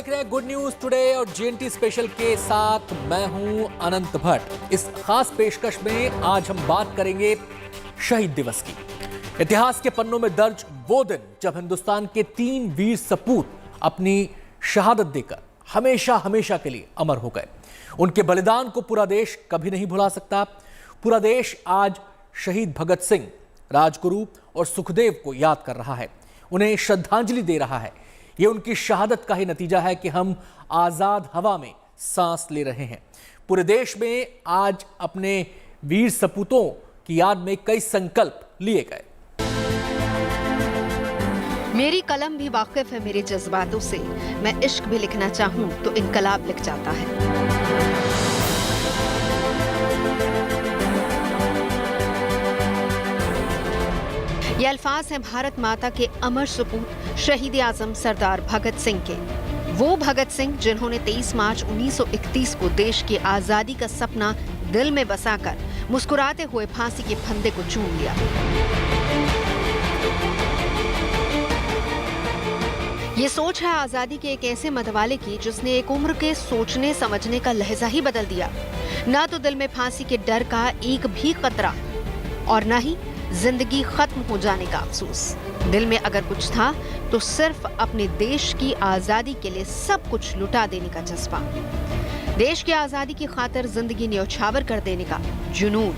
देख रहे हैं गुड न्यूज टुडे और जेएनटी स्पेशल के साथ मैं हूं अनंत भट्ट। इस खास पेशकश में आज हम बात करेंगे शहीद दिवस की। इतिहास के पन्नों में दर्ज वो दिन जब हिंदुस्तान के 3 वीर सपूत अपनी शहादत देकर हमेशा हमेशा के लिए अमर हो गए। उनके बलिदान को पूरा देश कभी नहीं भुला सकता। पूरा देश आज शहीद भगत सिंह, राजगुरु और सुखदेव को याद कर रहा है, उन्हें श्रद्धांजलि दे रहा है। ये उनकी शहादत का ही नतीजा है कि हम आजाद हवा में सांस ले रहे हैं। पूरे देश में आज अपने वीर सपूतों की याद में कई संकल्प लिए गए। मेरी कलम भी वाकिफ है मेरे जज्बातों से, मैं इश्क भी लिखना चाहूं तो इनकलाब लिख जाता है। ये अल्फाज हैं भारत माता के अमर सपूत शहीद आजम सरदार भगत सिंह के। वो भगत सिंह जिन्होंने 23 मार्च 1931 को देश की आजादी का सपना दिल में बसाकर मुस्कुराते हुए फांसी के फंदे को चूम लिया। ये सोच है आजादी के एक ऐसे मतवाले की जिसने एक उम्र के सोचने समझने का लहजा ही बदल दिया। ना तो दिल में फांसी के डर का एक भी खतरा और ना ही जिंदगी खत्म हो जाने का अफसोस। दिल में अगर कुछ था तो सिर्फ अपने देश की आजादी के लिए सब कुछ लुटा देने का जज्बा, देश की आजादी की खातिर जिंदगी न्यौछावर कर देने का जुनून।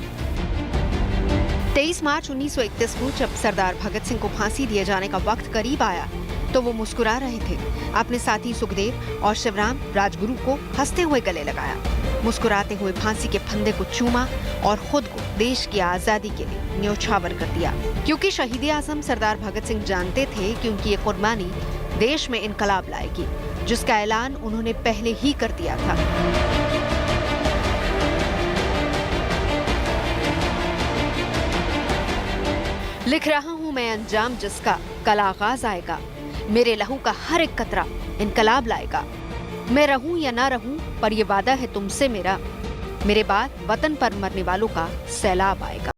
23 मार्च 1931 को जब सरदार भगत सिंह को फांसी दिए जाने का वक्त करीब आया तो वो मुस्कुरा रहे थे। अपने साथी सुखदेव और शिवराम राजगुरु को हंसते हुए गले लगाया, मुस्कुराते हुए फांसी के फंदे को चूमा और खुद को देश की आजादी के लिए न्यौछावर कर दिया। क्योंकि शहीद आजम सरदार भगत सिंह जानते थे कि उनकी ये कुर्बानी देश में इनकलाब लाएगी, जिसका ऐलान उन्होंने पहले ही कर दिया था। लिख रहा हूं मैं अंजाम जिसका कल आगाज आएगा, मेरे लहू का हर एक कतरा इनकलाब लाएगा। मैं रहूं या ना रहूं पर ये वादा है तुमसे मेरा, मेरे बाद वतन पर मरने वालों का सैलाब आएगा।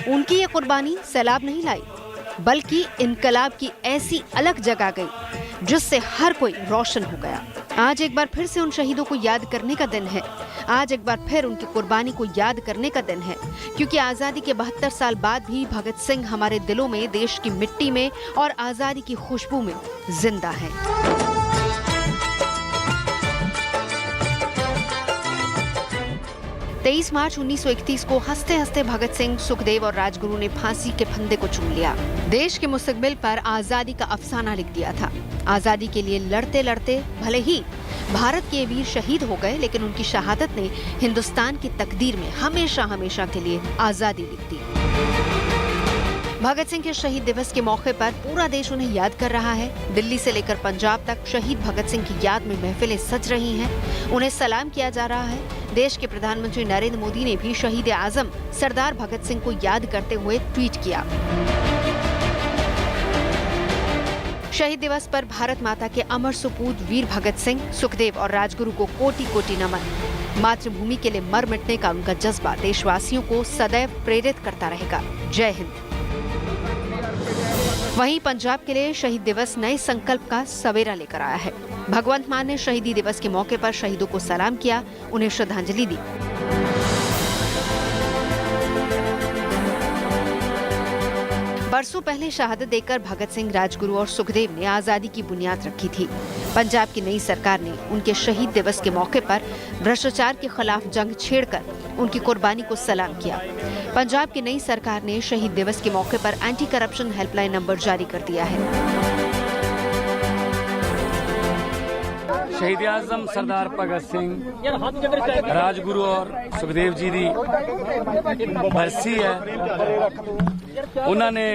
उनकी ये कुर्बानी सैलाब नहीं लाई बल्कि इनकलाब की ऐसी अलग जगह गई जिससे हर कोई रोशन हो गया। आज एक बार फिर से उन शहीदों को याद करने का दिन है। आज एक बार फिर उनकी कुर्बानी को याद करने का दिन है, क्योंकि आजादी के 72 साल बाद भी भगत सिंह हमारे दिलों में, देश की मिट्टी में और आजादी की खुशबू में जिंदा है। 23 मार्च 1931 को हंसते हंसते भगत सिंह, सुखदेव और राजगुरु ने फांसी के फंदे को चूम लिया। देश के मुस्तकबिल पर आजादी का अफसाना लिख दिया था। आजादी के लिए लड़ते लड़ते भले ही भारत के वीर शहीद हो गए, लेकिन उनकी शहादत ने हिंदुस्तान की तकदीर में हमेशा हमेशा के लिए आजादी लिख दी। भगत सिंह के शहीद दिवस के मौके पर पूरा देश उन्हें याद कर रहा है। दिल्ली से लेकर पंजाब तक शहीद भगत सिंह की याद में महफिलें सज रही हैं। उन्हें सलाम किया जा रहा है। देश के प्रधानमंत्री नरेंद्र मोदी ने भी शहीद आजम सरदार भगत सिंह को याद करते हुए ट्वीट किया। शहीद दिवस पर भारत माता के अमर सपूत वीर भगत सिंह, सुखदेव और राजगुरु को कोटि कोटि नमन। मातृभूमि के लिए मर मिटने का उनका जज्बा देशवासियों को सदैव प्रेरित करता रहेगा। जय हिंद। वहीं पंजाब के लिए शहीद दिवस नए संकल्प का सवेरा लेकर आया है। भगवंत मान ने शहीदी दिवस के मौके पर शहीदों को सलाम किया, उन्हें श्रद्धांजलि दी। बरसों पहले शहादत देकर भगत सिंह, राजगुरु और सुखदेव ने आजादी की बुनियाद रखी थी। पंजाब की नई सरकार ने उनके शहीद दिवस के मौके पर भ्रष्टाचार के खिलाफ जंग छेड़कर उनकी कुर्बानी को सलाम किया। पंजाब की नई सरकार ने शहीद दिवस के मौके पर एंटी करप्शन हेल्पलाइन नंबर जारी कर दिया है। शहीद आजम सरदार भगत सिंह, राजगुरु और सुखदेव जी की बरसी है। उन्होंने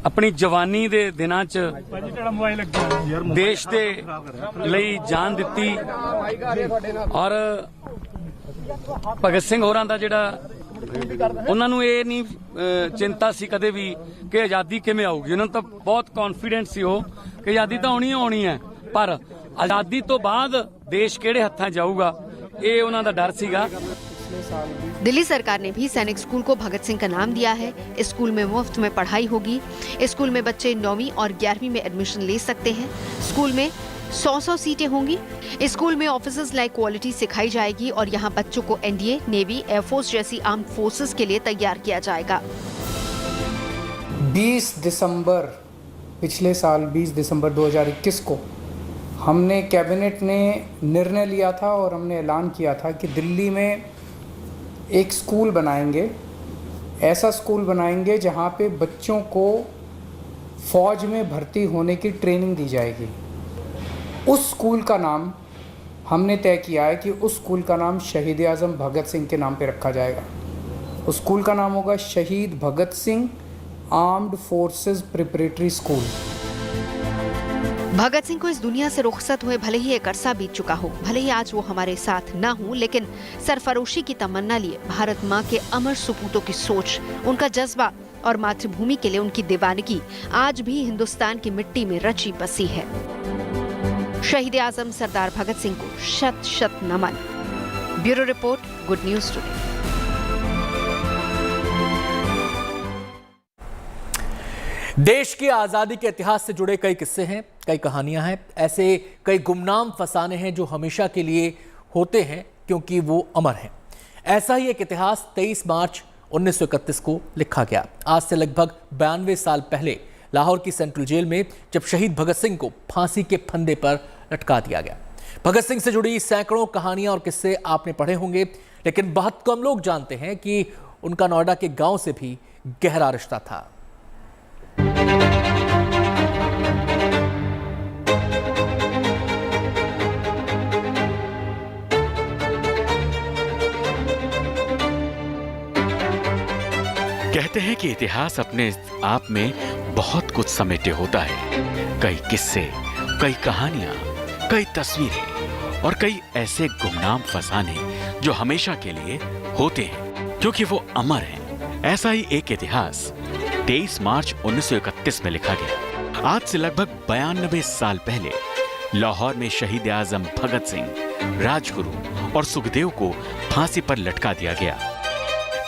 अपनी जवानी दे दिनां च देश दे लई जान दिती और भगत सिंह होरां दा जिहड़ा ਉਹਨਾਂ ਨੂੰ ਇਹ ਨਹੀਂ ਚਿੰਤਾ ਸੀ ਕਦੇ ਵੀ ਕਿ ਆਜ਼ਾਦੀ ਕਿਵੇਂ ਆਊਗੀ। ਉਹਨਾਂ ਨੂੰ ਤਾਂ ਬਹੁਤ ਕੌਨਫੀਡੈਂਟ ਸੀ ਉਹ ਕਿ ਆਜ਼ਾਦੀ ਤਾਂ ਆਉਣੀ ਹੈ, ਪਰ ਆਜ਼ਾਦੀ ਤੋਂ ਬਾਅਦ ਦੇਸ਼ ਕਿਹੜੇ ਹੱਥਾਂ ਜਾਊਗਾ ਇਹ ਉਹਨਾਂ ਦਾ ਡਰ ਸੀਗਾ। दिल्ली सरकार ने भी सैनिक स्कूल को भगत सिंह का नाम दिया है। इस स्कूल में मुफ्त में पढ़ाई होगी। इस स्कूल में बच्चे 9वीं और 11वीं में एडमिशन ले सकते हैं। स्कूल में 100 सीटें होंगी। इस स्कूल में ऑफिसर्स लाइक क्वालिटी सिखाई जाएगी और यहाँ बच्चों को एनडीए, नेवी, एयरफोर्स जैसी आर्म्ड फोर्सेस के लिए तैयार किया जाएगा। 20 दिसंबर पिछले साल 20 दिसंबर 2021 को हमने कैबिनेट ने निर्णय लिया था और हमने ऐलान किया था कि दिल्ली में एक स्कूल बनाएंगे, ऐसा स्कूल बनाएंगे जहाँ पे बच्चों को फ़ौज में भर्ती होने की ट्रेनिंग दी जाएगी। उस स्कूल का नाम हमने तय किया है कि उस स्कूल का नाम शहीद आज़म भगत सिंह के नाम पे रखा जाएगा। उस स्कूल का नाम होगा शहीद Bhagat Singh armed forces preparatory school. Bhagat Singh को इस दुनिया से रुखसत हुए भले ही एक अरसा बीत चुका हो, भले ही आज वो हमारे साथ ना हो, लेकिन सरफरोशी की तमन्ना लिए भारत माँ के अमर सुपूतों की सोच, उनका जज्बा और मातृभूमि के लिए उनकी दीवानगी आज भी हिंदुस्तान की मिट्टी में रची बसी है। शहीद आजम सरदार भगत सिंह को शत शत नमन। Bureau report, good news today. देश की आजादी के इतिहास से जुड़े कई किस्से हैं, कई कहानियां हैं, ऐसे कई गुमनाम फसाने हैं जो हमेशा के लिए होते हैं क्योंकि वो अमर हैं। ऐसा ही एक इतिहास 23 मार्च 1931 को लिखा गया। आज से लगभग 92 साल पहले लाहौर की सेंट्रल जेल में जब शहीद भगत सिंह को फांसी के फंदे पर लटका दिया गया। भगत सिंह से जुड़ी सैकड़ों कहानियां और किस्से आपने पढ़े होंगे, लेकिन बहुत कम लोग जानते हैं कि उनका नोएडा के गांव से भी गहरा रिश्ता था। कहते हैं कि इतिहास अपने आप में बहुत कुछ समेटे होता है। कई किस्से, कई कहानियां, कई तस्वीरें और कई ऐसे गुमनाम फसाने जो हमेशा के लिए होते हैं क्योंकि वो अमर हैं। ऐसा ही एक इतिहास 23 मार्च 1931 में लिखा गया। आज से लगभग 92 साल पहले लाहौर में शहीद आजम भगत सिंह, राजगुरु और सुखदेव को फांसी पर लटका दिया गया।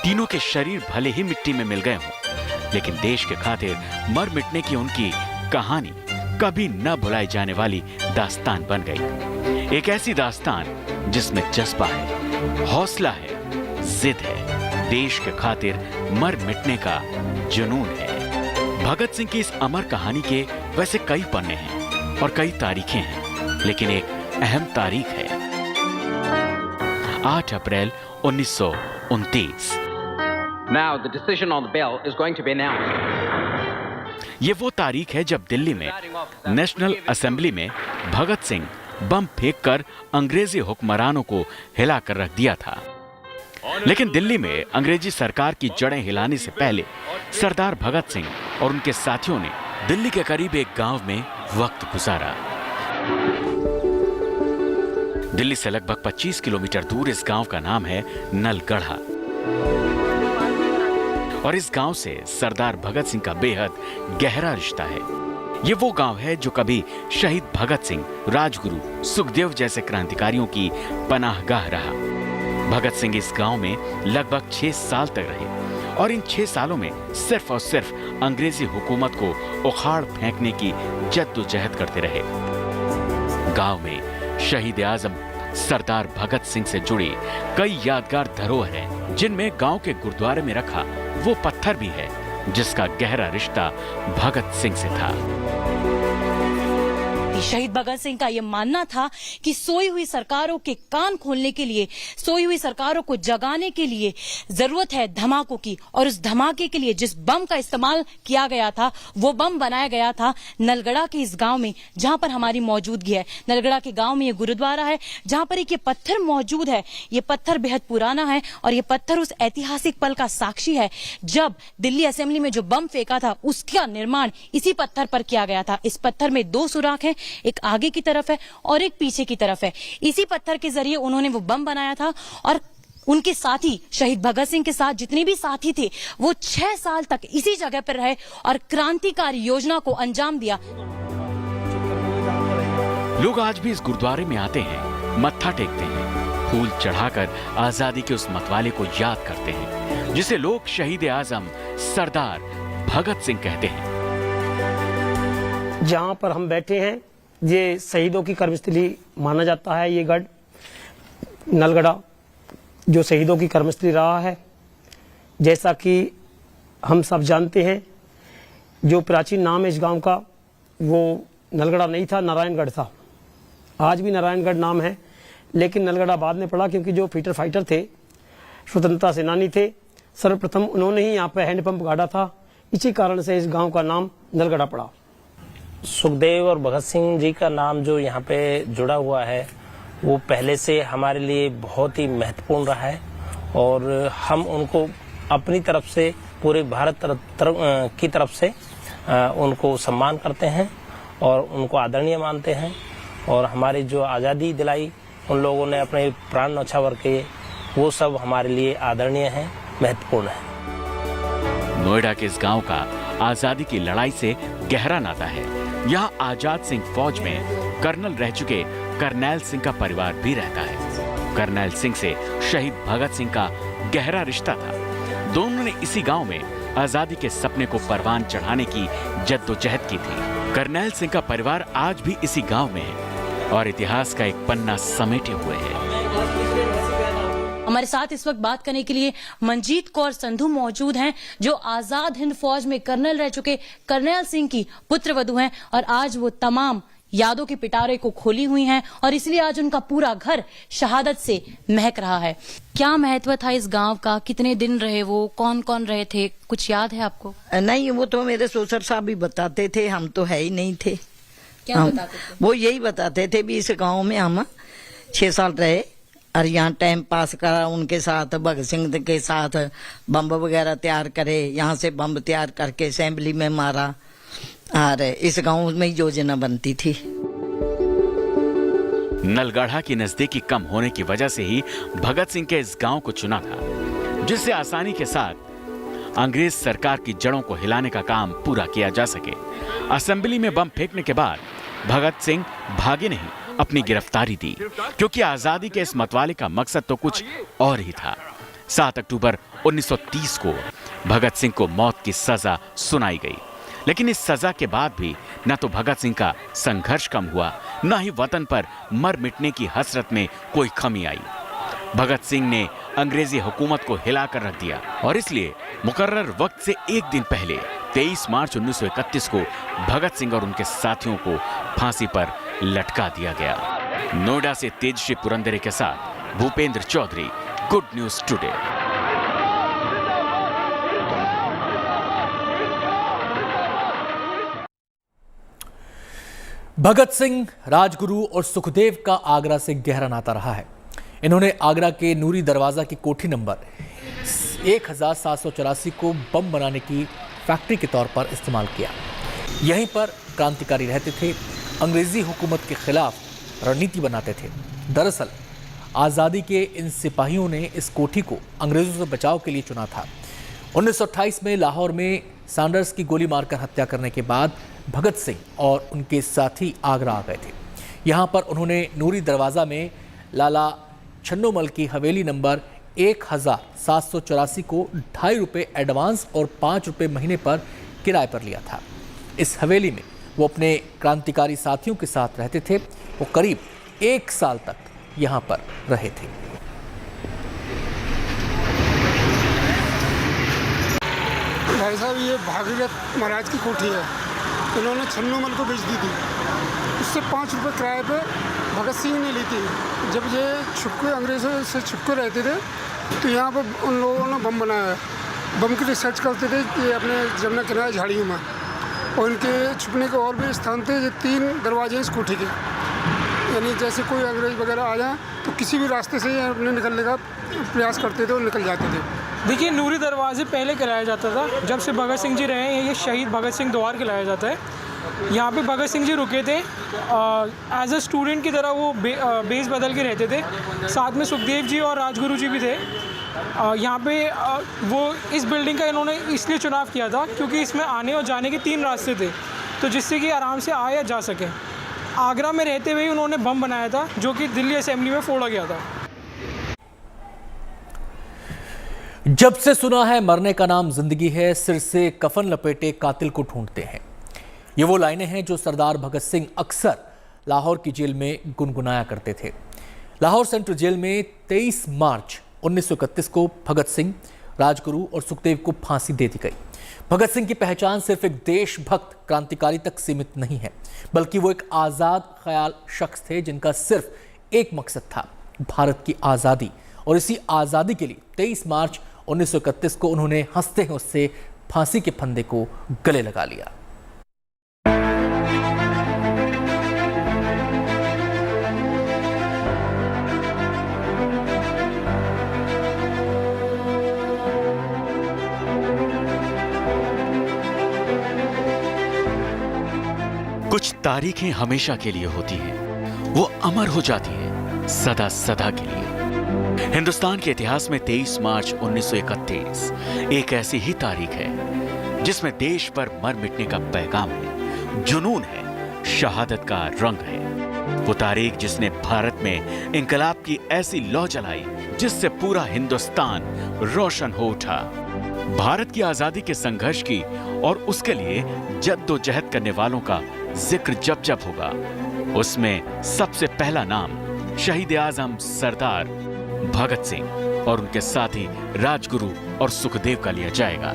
तीनों के शरीर भले ही मिट्टी में मिल गए हों, लेकिन देश के खातिर मर मिटने की उनकी कहानी कभी न भुलाई जाने वाली दास्तान बन गई। एक ऐसी दास्तान जिसमें जज्बा है, हौसला है, जिद है, देश के खातिर मर मिटने का जुनून है। भगत सिंह की इस अमर कहानी के वैसे कई पन्ने हैं और कई तारीखें हैं, लेकिन एक अहम तारीख है 8 अप्रैल 1929। Now the decision on the bill is going to be announced. ये वो तारीख है जब दिल्ली में नेशनल असेंबली में भगत सिंह बम फेंककर अंग्रेजी हुक्मरानों को हिलाकर रख दिया था। लेकिन दिल्ली में अंग्रेजी सरकार की जड़ें हिलाने से पहले सरदार भगत सिंह और उनके साथियों ने दिल्ली के करीब एक गांव में वक्त गुजारा। दिल्ली से लगभग 25 किलोमीटर दूर इस गांव का नाम है नलगढ़ा और इस गांव से सरदार भगत सिंह का बेहद गहरा रिश्ता है। ये वो गांव है जो कभी शहीद भगत सिंह, राजगुरु, सुखदेव जैसे क्रांतिकारियों की पनाहगाह रहा। भगत सिंह इस गांव में लगभग 6 साल तक रहे और इन 6 सालों में सिर्फ और सिर्फ अंग्रेजी हुकूमत को उखाड़ फेंकने की जद्दोजहद करते रहे। गांव में शहीद आजम सरदार भगत सिंह से जुड़ी कई यादगार धरोहर हैं, जिनमें गांव के गुरुद्वारे में रखा वो पत्थर भी है जिसका गहरा रिश्ता भगत सिंह से था। शहीद भगत सिंह का यह मानना था कि सोई हुई सरकारों के कान खोलने के लिए, सोई हुई सरकारों को जगाने के लिए जरूरत है धमाकों की, और उस धमाके के लिए जिस बम का इस्तेमाल किया गया था वो बम बनाया गया था नलगढ़ा के इस गांव में, जहां पर हमारी मौजूदगी है। नलगढ़ा के गांव में ये गुरुद्वारा है जहां पर एक ये पत्थर मौजूद है। ये पत्थर बेहद पुराना है और ये पत्थर उस ऐतिहासिक पल का साक्षी है जब दिल्ली असेंबली में जो बम फेंका था उसका निर्माण इसी पत्थर पर किया गया था। इस पत्थर में 2 सुराख हैं, एक आगे की तरफ है और एक पीछे की तरफ है। इसी पत्थर के जरिए उन्होंने वो बम बनाया था और उनके साथी शहीद भगत सिंह के साथ जितने भी साथी थे वो 6 साल तक इसी जगह पर रहे और क्रांतिकारी योजना को अंजाम दिया। लोग आज भी इस गुरुद्वारे में आते हैं, मत्था टेकते हैं, फूल चढ़ाकर आजादी के उस मतवाले को याद करते हैं जिसे लोग शहीद आजम सरदार भगत सिंह कहते हैं। जहाँ पर हम बैठे हैं ये शहीदों की कर्मस्थली माना जाता है। ये गढ़ नलगढ़ा जो शहीदों की कर्मस्थली रहा है। जैसा कि हम सब जानते हैं, जो प्राचीन नाम है इस गांव का वो नलगढ़ा नहीं था, नारायणगढ़ था। आज भी नारायणगढ़ नाम है, लेकिन नलगढ़ा बाद में पड़ा क्योंकि जो फ्रीडम फाइटर थे, स्वतंत्रता सेनानी थे, सर्वप्रथम उन्होंने ही यहाँ पे हैंडपंप गाड़ा था। इसी कारण से इस गांव का नाम नलगढ़ा पड़ा। सुखदेव और भगत सिंह जी का नाम जो यहाँ पे जुड़ा हुआ है वो पहले से हमारे लिए बहुत ही महत्वपूर्ण रहा है और हम उनको अपनी तरफ से पूरे भारत की तरफ से उनको सम्मान करते हैं और उनको आदरणीय मानते हैं। और हमारी जो आज़ादी दिलाई उन लोगों ने अपने प्राण न्यौछावर किए, वो सब हमारे लिए आदरणीय है, महत्वपूर्ण है। नोएडा के इस गांव का आजादी की लड़ाई से गहरा नाता है। यहाँ आजाद सिंह फौज में कर्नल रह चुके करनैल सिंह का परिवार भी रहता है। करनैल सिंह से शहीद भगत सिंह का गहरा रिश्ता था। दोनों ने इसी गांव में आजादी के सपने को परवान चढ़ाने की जद्दोजहद की थी। करनैल सिंह का परिवार आज भी इसी गांव में है और इतिहास का एक पन्ना समेटे हुए है। हमारे साथ इस वक्त बात करने के लिए मंजीत कौर संधू मौजूद हैं, जो आजाद हिंद फौज में कर्नल रह चुके करनैल सिंह की पुत्रवधू हैं और आज वो तमाम यादों के पिटारे को खोली हुई हैं और इसलिए आज उनका पूरा घर शहादत से महक रहा है। क्या महत्व था इस गांव का? कितने दिन रहे वो? कौन कौन रहे थे? कुछ याद है आपको? नहीं, वो तो मेरे ससुर साहब भी बताते थे, हम तो है ही नहीं थे। क्या बताते थे? वो यही बताते थे भी इस गांव में हम 6 साल रहे और यहाँ टाइम पास करा उनके साथ, भगत सिंह के साथ बम वगैरह तैयार करे, यहाँ से बम तैयार करके असेंबली में मारा और इस गांव में योजना बनती थी। नलगढ़ा की नजदीकी कम होने की वजह से ही भगत सिंह के इस गांव को चुना था, जिससे आसानी के साथ अंग्रेज सरकार की जड़ों को हिलाने का काम पूरा किया जा सके। असेंबली में बम फेंकने के बाद भगत सिंह भागे नहीं, अपनी गिरफ्तारी दी, क्योंकि आजादी के इस मतवाले का मकसद तो कुछ और ही था। 7 अक्टूबर 1930 को भगत सिंह को मौत की सजा सुनाई गई, लेकिन इस सजा के बाद भी न तो भगत सिंह का संघर्ष कम हुआ, न ही वतन पर मर मिटने की हसरत में कोई कमी आई। भगत सिंह ने अंग्रेजी हुकूमत को हिलाकर रख दिया और इसलिए मुकर्रर वक्त से एक दिन पहले 23 मार्च 1931 को भगत सिंह और उनके साथियों को फांसी पर लटका दिया गया। नोएडा से तेजश्री पुरंदरे के साथ Bhupendra Chaudhary, good news today. Bhagat Singh, Rajguru और सुखदेव का आगरा से गहरा नाता रहा है। इन्होंने आगरा के नूरी दरवाजा की कोठी नंबर 1784 को बम बनाने की फैक्ट्री के तौर पर इस्तेमाल किया। यहीं पर क्रांतिकारी रहते थे, अंग्रेजी हुकूमत के खिलाफ रणनीति बनाते थे। दरअसल आज़ादी के इन सिपाहियों ने इस कोठी को अंग्रेजों से बचाव के लिए चुना था। 1928 में लाहौर में सैंडर्स की गोली मारकर हत्या करने के बाद भगत सिंह और उनके साथी आगरा आ गए थे। यहाँ पर उन्होंने नूरी दरवाज़ा में लाला छन्नोमल की हवेली नंबर 1784 को 2.5 रुपये एडवांस और 5 रुपये महीने पर किराए पर लिया था। इस हवेली में वो अपने क्रांतिकारी साथियों के साथ रहते थे। वो करीब 1 साल तक यहाँ पर रहे थे। भाई साहब, ये भागीरथ महाराज की कोठी है, इन्होंने छन्नोमल को बेच दी थी। उससे 5 रुपये किराए पे भगत सिंह ने ली थी। जब ये छुपके अंग्रेज़ों से छुपके रहते थे तो यहाँ पर उन लोगों ने बम बनाया। बम की रिसर्च करते थे कि अपने जमुना किनारे झाड़ियों में, और इनके छुपने के और भी स्थान थे। ये 3 दरवाजे इस कोठी के, यानी जैसे कोई अंग्रेज वगैरह आ जाए तो किसी भी रास्ते से अपने निकलने का प्रयास करते थे और निकल जाते थे। देखिए, नूरी दरवाजे पहले कहलाया जाता था। जब से भगत सिंह जी रहे हैं ये शहीद भगत सिंह द्वार कहलाया जाता है। यहाँ पे भगत सिंह जी रुके थे। एज अ स्टूडेंट की तरह वो बेस बदल के रहते थे। साथ में सुखदेव जी और राजगुरु जी भी थे। यहाँ पे वो इस बिल्डिंग का इन्होंने इसलिए चुनाव किया था क्योंकि इसमें आने और जाने के 3 रास्ते थे, तो जिससे कि आराम से आ या जा सके। आगरा में रहते हुए उन्होंने बम बनाया था जो कि दिल्ली असेंबली में फोड़ा गया था। जब से सुना है मरने का नाम जिंदगी है, सिर से कफन लपेटे कातिल को ढूंढते हैं। ये वो लाइनें हैं जो सरदार भगत सिंह अक्सर लाहौर की जेल में गुनगुनाया करते थे। लाहौर सेंट्रल जेल में 23 मार्च 1931 को भगत सिंह, राजगुरु और सुखदेव को फांसी दे दी गई। भगत सिंह की पहचान सिर्फ एक देशभक्त क्रांतिकारी तक सीमित नहीं है, बल्कि वो एक आजाद ख्याल शख्स थे जिनका सिर्फ एक मकसद था, भारत की आजादी। और इसी आजादी के लिए 23 मार्च 1931 को उन्होंने हंसते हंसते फांसी के फंदे को गले लगा लिया। कुछ तारीखें हमेशा के लिए होती हैं, वो अमर हो जाती है सदा सदा के लिए। हिंदुस्तान के इतिहास में 23 मार्च 1931 एक ऐसी ही तारीख है जिसमें देश पर मर मिटने का पैगाम है, जुनून है, शहादत का रंग है। वो तारीख जिसने भारत में इंकलाब की ऐसी लौ जलाई जिससे पूरा हिंदुस्तान रोशन हो उठा। भारत की आजादी के संघर्ष की और उसके लिए जद्दोजहद करने वालों का जिक्र जब जब होगा, उसमें सबसे पहला नाम शहीद आजम सरदार भगत सिंह और उनके साथी राजगुरु और सुखदेव का लिया जाएगा।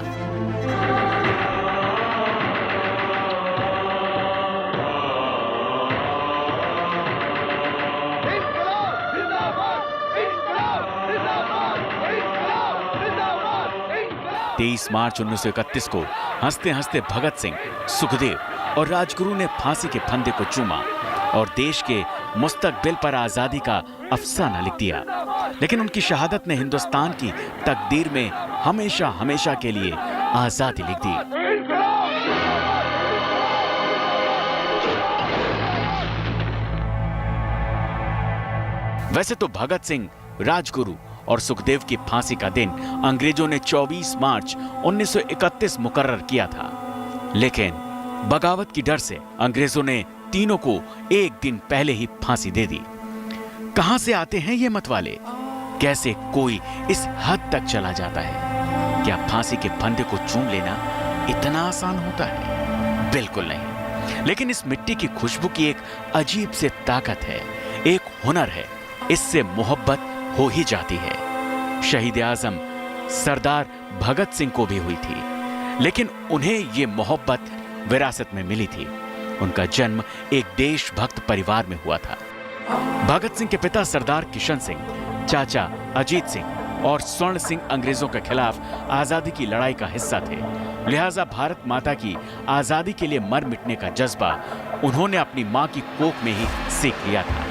तेईस मार्च 1931 को हंसते हंसते भगत सिंह, सुखदेव और राजगुरु ने फांसी के फंदे को चूमा और देश के मुस्तकबिल पर आजादी का अफसाना लिख दिया। लेकिन उनकी शहादत ने हिंदुस्तान की तकदीर में हमेशा हमेशा के लिए आजादी लिख दी। वैसे तो भगत सिंह, राजगुरु और सुखदेव की फांसी का दिन अंग्रेजों ने 24 मार्च 1931 मुकर्रर किया था, लेकिन बगावत की डर से अंग्रेजों ने तीनों को एक दिन पहले ही फांसी दे दी। कहां से आते हैं ये मतवाले? कैसे कोई इस हद तक चला जाता है? क्या फांसी के फंदे को चूम लेना इतना आसान होता है? बिल्कुल नहीं। लेकिन इस मिट्टी की खुशबू की एक अजीब से ताकत है, एक हुनर है, इससे मोहब्बत हो ही जाती है। शहीद आजम सरदार भगत सिंह को भी हुई थी, लेकिन उन्हें ये मोहब्बत विरासत में मिली थी। उनका जन्म एक देशभक्त परिवार में हुआ था। भगत सिंह के पिता सरदार किशन सिंह, चाचा अजीत सिंह और स्वर्ण सिंह अंग्रेजों के खिलाफ आजादी की लड़ाई का हिस्सा थे। लिहाजा भारत माता की आजादी के लिए मर मिटने का जज्बा उन्होंने अपनी मां की कोख में ही सीख लिया था।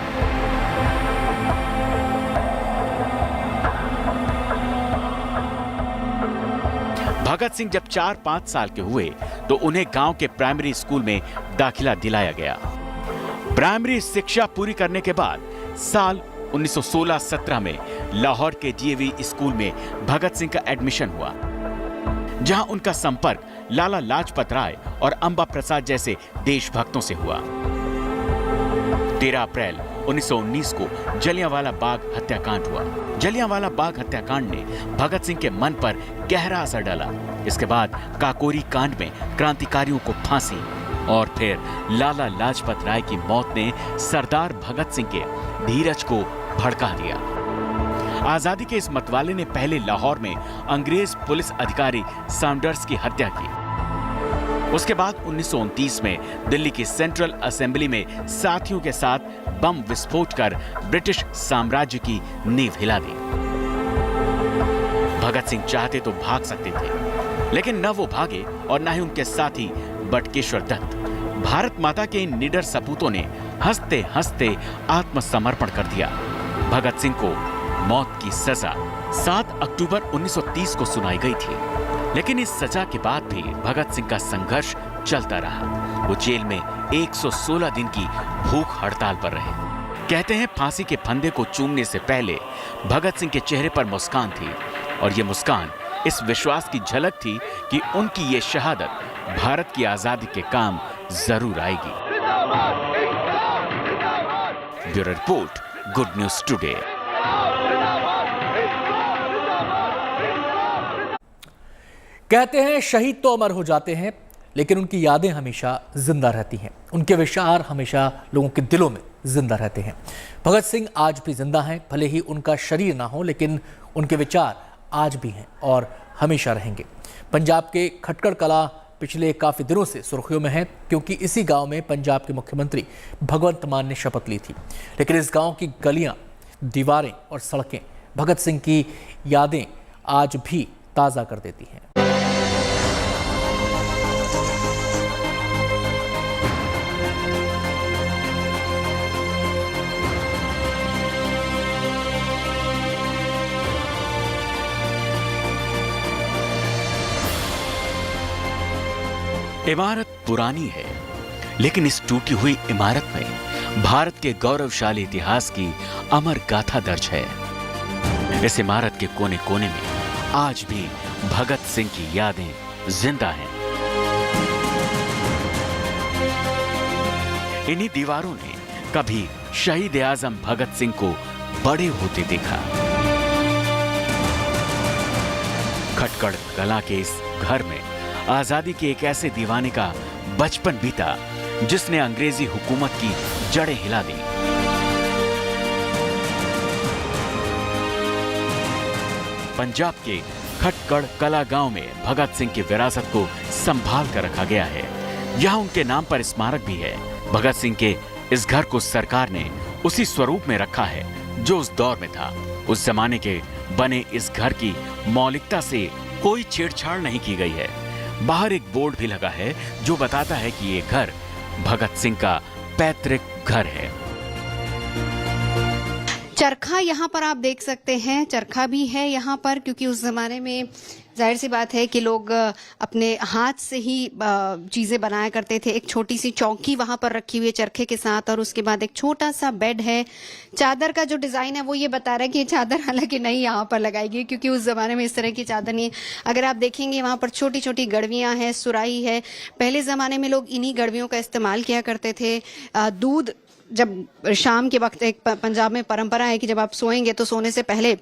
भगत सिंह जब 4-5 साल के हुए तो उन्हें गांव के प्राइमरी स्कूल में दाखिला दिलाया गया। प्राइमरी शिक्षा पूरी करने के बाद साल 1916-17 में लाहौर के डीएवी स्कूल में भगत सिंह का एडमिशन हुआ, जहां उनका संपर्क लाला लाजपत राय और अंबा प्रसाद जैसे देशभक्तों से हुआ। 13 अप्रैल 1919 को जलियांवाला बाग हत्याकांड हुआ। जलियांवाला बाग हत्याकांड ने भगत सिंह के मन पर गहरा असर डाला। इसके बाद काकोरी कांड में क्रांतिकारियों को फांसी और फिर लाला लाजपत राय की मौत ने सरदार भगत सिंह के धीरज को भड़का दिया। आजादी के इस मतवाले ने पहले लाहौर में अंग्रेज पुलिस अधिकारी सैंडर्स की हत्या की। उसके बाद 1929 में दिल्ली की सेंट्रल असेंबली में साथियों के साथ बम विस्फोट कर ब्रिटिश साम्राज्य की नींव हिला दी। भगत सिंह चाहते तो भाग सकते थे, लेकिन न वो भागे और न ही उनके साथी बटकेश्वर दत्त। भारत माता के इन निडर सपूतों ने हंसते हंसते आत्मसमर्पण कर दिया। भगत सिंह को मौत की सजा 7 अक्टूबर 1930 को सुनाई गई थी, लेकिन इस सजा के बाद भी भगत सिंह का संघर्ष चलता रहा। वो जेल में 116 दिन की भूख हड़ताल पर रहे। कहते हैं फांसी के फंदे को चूमने से पहले भगत सिंह के चेहरे पर मुस्कान थी, और ये मुस्कान इस विश्वास की झलक थी कि उनकी ये शहादत भारत की आजादी के काम जरूर आएगी। Bureau report, good news today. कहते हैं शहीद तो अमर हो जाते हैं, लेकिन उनकी यादें हमेशा जिंदा रहती हैं। उनके विचार हमेशा लोगों के दिलों में जिंदा रहते हैं। भगत सिंह आज भी जिंदा हैं, भले ही उनका शरीर ना हो, लेकिन उनके विचार आज भी हैं और हमेशा रहेंगे। पंजाब के खटकड़ कला पिछले काफ़ी दिनों से सुर्खियों में है, क्योंकि इसी गांव में पंजाब के मुख्यमंत्री भगवंत मान ने शपथ ली थी। लेकिन इस गांव की गलियां, दीवारें और सड़कें भगत सिंह की यादें आज भी ताज़ा कर देती हैं। इमारत पुरानी है, लेकिन इस टूटी हुई इमारत में भारत के गौरवशाली इतिहास की अमर गाथा दर्ज है। इस इमारत के कोने कोने में आज भी भगत सिंह की यादें जिंदा हैं। इन्हीं दीवारों ने कभी शहीद आजम भगत सिंह को बड़े होते देखा। खटकड़ कला के इस घर में आजादी के एक ऐसे दीवाने का बचपन बीता जिसने अंग्रेजी हुकूमत की जड़ें हिला दी। पंजाब के खटकड़ कला गांव में भगत सिंह की विरासत को संभाल कर रखा गया है। यहाँ उनके नाम पर स्मारक भी है। भगत सिंह के इस घर को सरकार ने उसी स्वरूप में रखा है जो उस दौर में था। उस जमाने के बने इस घर की मौलिकता से कोई छेड़छाड़ नहीं की गई है। बाहर एक बोर्ड भी लगा है जो बताता है कि ये घर भगत सिंह का पैतृक घर है। चरखा यहाँ पर आप देख सकते हैं, चरखा भी है यहाँ पर, क्योंकि उस जमाने में जाहिर सी बात है कि लोग अपने हाथ से ही चीजें बनाया करते थे। एक छोटी सी चौकी वहां पर रखी हुई है चरखे के साथ, और उसके बाद एक छोटा सा बेड है। चादर का जो डिजाइन है वो ये बता रहा है कि ये चादर हालांकि नहीं यहाँ पर लगाई गई, क्योंकि उस जमाने में इस तरह की चादर नहीं है। अगर आप देखेंगे वहां पर छोटी छोटी गड़वियां हैं, सुराही है। पहले जमाने में लोग इन्हीं गड़वियों का इस्तेमाल किया करते थे। दूध जब शाम के वक्त, एक पंजाब में परंपरा है कि जब आप सोएंगे तो सोने से पहले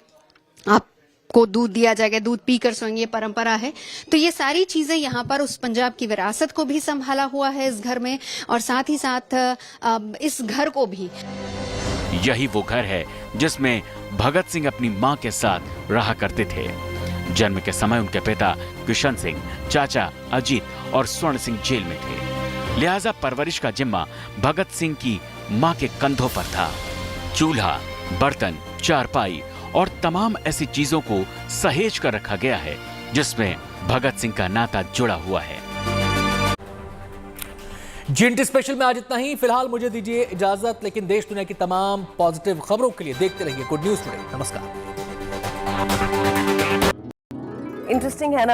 आपको दूध दिया जाएगा, दूध पीकर सोएंगे, ये परंपरा है। तो ये सारी चीजें यहाँ पर उस पंजाब की विरासत को भी संभाला हुआ है इस घर में, और साथ ही साथ इस घर को भी। यही वो घर है जिसमें भगत सिंह अपनी मां के साथ रहा करते थे। जन्म के समय उनके पिता किशन सिंह, चाचा अजीत और स्वर्ण सिंह जेल में थे। लिहाजा परवरिश का जिम्मा भगत सिंह की मां के कंधों पर था। चूल्हा, बर्तन, चारपाई और तमाम ऐसी चीजों को सहेज कर रखा गया है जिसमें भगत सिंह का नाता जुड़ा हुआ है। जीएनटी स्पेशल में आज इतना ही। फिलहाल मुझे दीजिए इजाजत, लेकिन देश दुनिया की तमाम पॉजिटिव खबरों के लिए देखते रहिए गुड न्यूज टुडे। नमस्कार। इंटरेस्टिंग है ना।